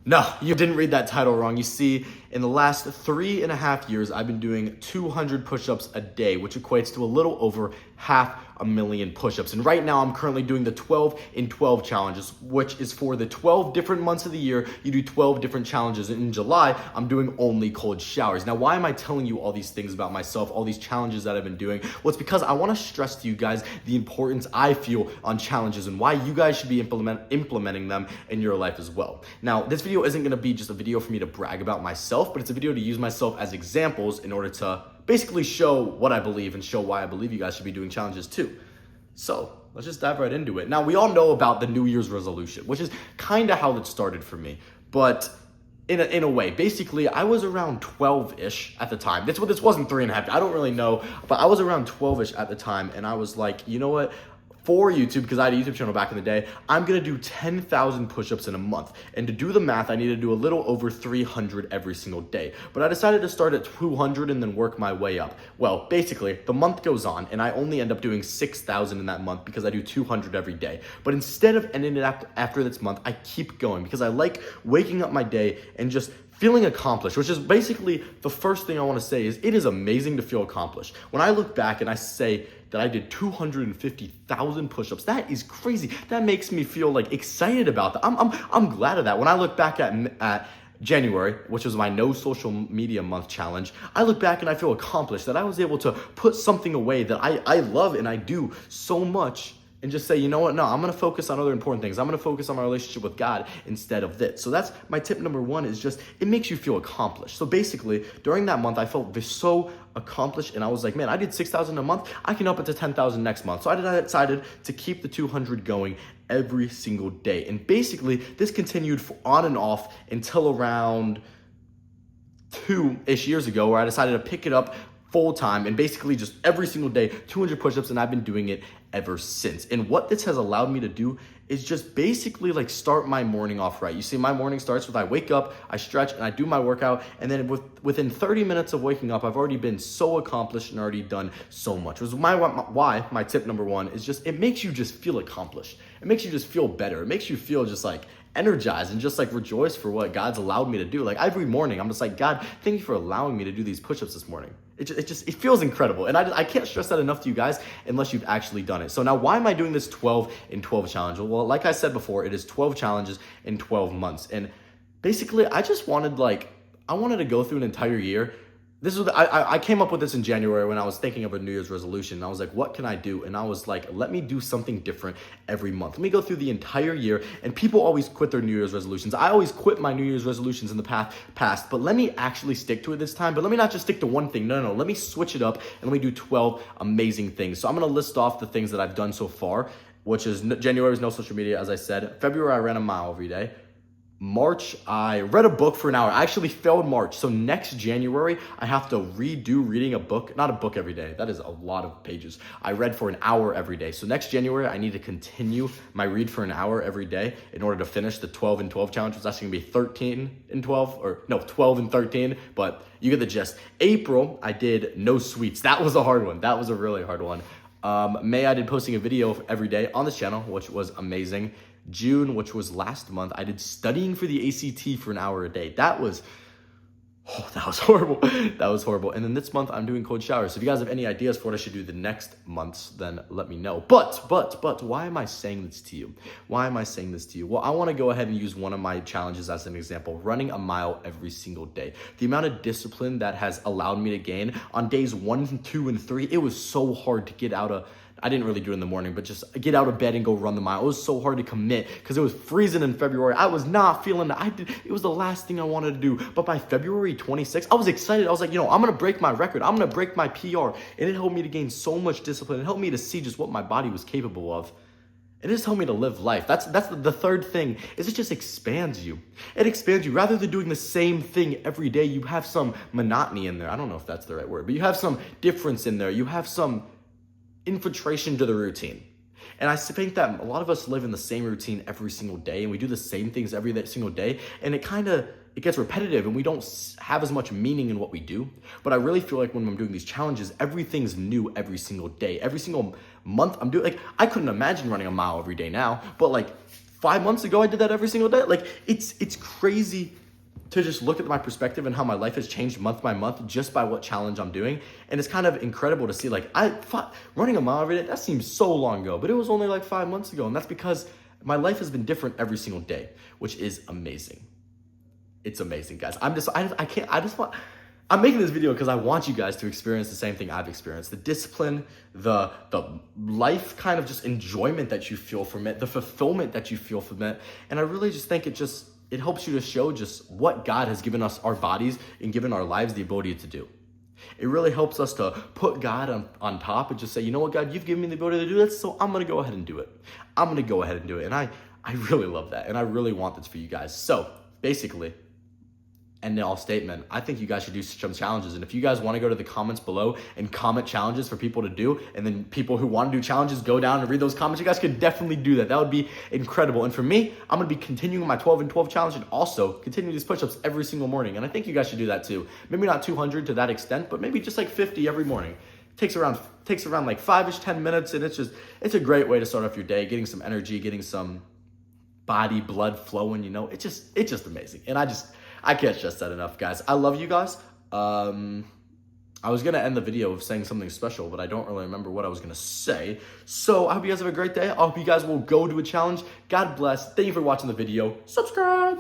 No, you didn't read that title wrong. You see, in the last 3.5 years, I've been doing 200 push-ups a day, which equates to a little over 500,000 push-ups. And right now, I'm currently doing the 12 in 12 challenges, which is for the 12 different months of the year. You do 12 different challenges. And in July, I'm doing only cold showers. Now, why am I telling you all these things about myself, all these challenges that I've been doing? Well, it's because I want to stress to you guys the importance I feel on challenges and why you guys should be implementing them in your life as well. Now, this video isn't going to be just a video for me to brag about myself, but it's a video to use myself as examples in order to basically show what I believe and show why I believe you guys should be doing challenges too. So let's just dive right into it. Now, we all know about the New Year's resolution, which is kind of how it started for me, but in a way, basically, I was around 12-ish at the time. This wasn't 3.5. I don't really know, but I was around 12-ish at the time, and I was like, you know what? For YouTube, because I had a YouTube channel back in the day, I'm gonna do 10,000 push-ups in a month. And to do the math, I need to do a little over 300 every single day. But I decided to start at 200 and then work my way up. Well, basically, the month goes on and I only end up doing 6,000 in that month because I do 200 every day. But instead of ending it after this month, I keep going because I like waking up my day and just feeling accomplished, which is basically the first thing I want to say is it is amazing to feel accomplished. When I look back and I say that I did 250,000 push-ups, that is crazy. That makes me feel like excited about that. I'm glad of that. When I look back at January, which was my no social media month challenge, I look back and I feel accomplished that I was able to put something away that I love and I do so much and just say, you know what, no, I'm going to focus on other important things. I'm going to focus on my relationship with God instead of this. So that's my tip number one, is just, it makes you feel accomplished. So basically, during that month, I felt so accomplished and I was like, man, I did 6,000 a month. I can up it to 10,000 next month. So I decided to keep the 200 going every single day. And basically, this continued on and off until around 2-ish years ago, where I decided to pick it up full time and basically just every single day, 200 push-ups, and I've been doing it ever since. And what this has allowed me to do is just basically like start my morning off right. You see, my morning starts with I wake up, I stretch, and I do my workout, and then within 30 minutes of waking up, I've already been so accomplished and already done so much. Which is why my tip number one is just, it makes you just feel accomplished. It makes you just feel better. It makes you feel just like energized and just like rejoice for what God's allowed me to do. Like every morning, I'm just like, God, thank you for allowing me to do these push-ups this morning. It feels incredible. And I can't stress that enough to you guys unless you've actually done it. So now, why am I doing this 12 in 12 challenge? Well, like I said before, it is 12 challenges in 12 months. And basically, I wanted to go through an entire year. I came up with this in January when I was thinking of a New Year's resolution. I was like, what can I do? And I was like, let me do something different every month. Let me go through the entire year. And people always quit their New Year's resolutions. I always quit my New Year's resolutions in the past, but let me actually stick to it this time. But let me not just stick to one thing. No. Let me switch it up and let me do 12 amazing things. So I'm going to list off the things that I've done so far, which is January was no social media, as I said. February, I ran a mile every day. March, I read a book for an hour. I actually failed March. So next January, I have to redo reading a book. Not a book every day. That is a lot of pages. I read for an hour every day. So next January, I need to continue my read for an hour every day in order to finish the 12 in 12 challenge. It's actually going to be 13 in 12, or no, 12 and 13, but you get the gist. April, I did no sweets. That was a hard one. That was a really hard one. May, I did posting a video every day on this channel, which was amazing. June, which was last month, I did studying for the ACT for an hour a day. That was horrible. That was horrible. And then this month, I'm doing cold showers. So if you guys have any ideas for what I should do the next months, then let me know. But why am I saying this to you? Why am I saying this to you? Well, I want to go ahead and use one of my challenges as an example, running a mile every single day. The amount of discipline that has allowed me to gain on days 1, 2, and 3, it was so hard to get out of. I didn't really do it in the morning, but just get out of bed and go run the mile. It was so hard to commit because it was freezing in February. I was not feeling that. It was the last thing I wanted to do. But by February 26th, I was excited. I was like, I'm going to break my record. I'm going to break my PR. And it helped me to gain so much discipline. It helped me to see just what my body was capable of. It just helped me to live life. That's the third thing, is it just expands you. It expands you. Rather than doing the same thing every day, you have some monotony in there. I don't know if that's the right word, but you have some difference in there. You have some infiltration to the routine. And I think that a lot of us live in the same routine every single day, and we do the same things every single day, and it gets repetitive, and we don't have as much meaning in what we do. But I really feel like when I'm doing these challenges, everything's new every single day. Every single month I'm doing, I couldn't imagine running a mile every day now, but 5 months ago, I did that every single day. Like, it's crazy to just look at my perspective and how my life has changed month by month just by what challenge I'm doing. And it's kind of incredible to see, like, running a mile every day, that seems so long ago, but it was only like 5 months ago. And that's because my life has been different every single day, which is amazing. It's amazing, guys. I'm making this video because I want you guys to experience the same thing I've experienced. The discipline, the life kind of just enjoyment that you feel from it, the fulfillment that you feel from it. And I really just think it helps you to show just what God has given us, our bodies, and given our lives the ability to do. It really helps us to put God on top and just say, you know what, God, you've given me the ability to do this, so I'm going to go ahead and do it. I'm going to go ahead and do it. And I really love that. And I really want this for you guys. So basically, end all statement, I think you guys should do some challenges. And if you guys want to go to the comments below and comment challenges for people to do, and then people who want to do challenges go down and read those comments, you guys could definitely do that. That would be incredible. And for me, I'm going to be continuing my 12 and 12 challenge and also continue these push-ups every single morning. And I think you guys should do that too. Maybe not 200 to that extent, but maybe just like 50 every morning. Takes around like 5-ish, 10 minutes. And it's a great way to start off your day, getting some energy, getting some body blood flowing, you know. It's just amazing. And I can't stress that enough, guys. I love you guys. I was going to end the video with saying something special, but I don't really remember what I was going to say. So I hope you guys have a great day. I hope you guys will go do a challenge. God bless. Thank you for watching the video. Subscribe.